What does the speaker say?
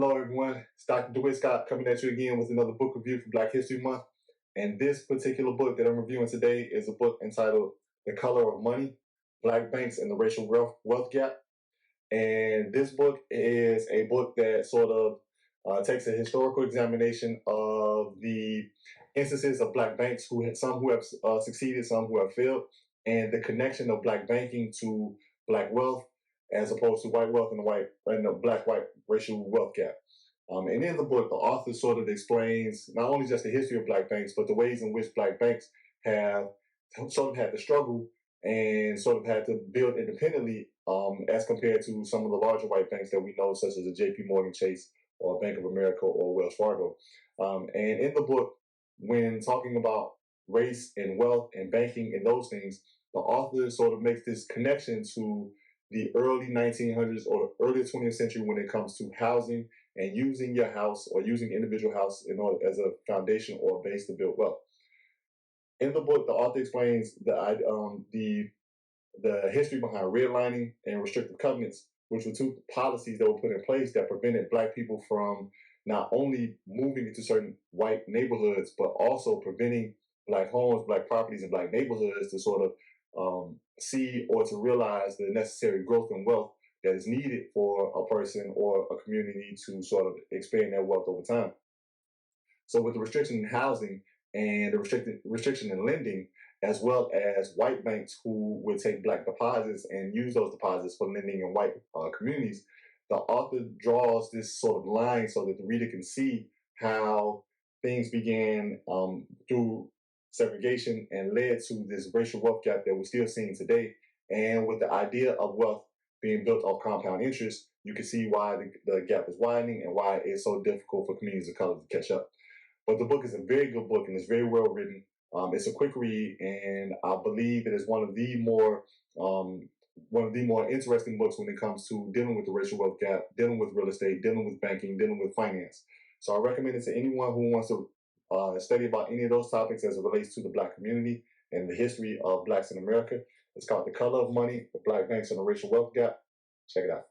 Hello, everyone. It's Dr. DeWitt Scott coming at you again with another book review for Black History Month. And this particular book that I'm reviewing today is a book entitled The Color of Money, Black Banks and the Racial Wealth Gap. And this book is a book that sort of takes a historical examination of the instances of Black banks, some who have succeeded, some who have failed, and the connection of Black banking to Black wealth as opposed to white wealth and the Black-white racial wealth gap. And in the book, the author sort of explains not only just the history of Black banks, but the ways in which Black banks have sort of had to struggle and sort of had to build independently as compared to some of the larger white banks that we know, such as the J.P. Morgan Chase or Bank of America or Wells Fargo. And in the book, when talking about race and wealth and banking and those things, the author sort of makes this connection to the early 1900s or early 20th century when it comes to housing and using your house or using individual house in order as a foundation or a base to build wealth. In the book, the author explains the history behind redlining and restrictive covenants, which were two policies that were put in place that prevented Black people from not only moving into certain white neighborhoods, but also preventing Black homes, Black properties, and Black neighborhoods to sort of see or to realize the necessary growth and wealth that is needed for a person or a community to sort of expand their wealth over time. So with the restriction in housing and the restriction in lending, as well as white banks who would take Black deposits and use those deposits for lending in white communities, the author draws this sort of line so that the reader can see how things began through segregation and led to this racial wealth gap that we're still seeing today. And with the idea of wealth being built off compound interest, you can see why the gap is widening and why it's so difficult for communities of color to catch up. But the book is a very good book and it's very well written. It's a quick read, and I believe it is one of the more interesting books when it comes to dealing with the racial wealth gap, dealing with real estate, dealing with banking, dealing with finance. So I recommend it to anyone who wants to study about any of those topics as it relates to the Black community and the history of Blacks in America. It's called The Color of Money, the Black Banks and the Racial Wealth Gap. Check it out.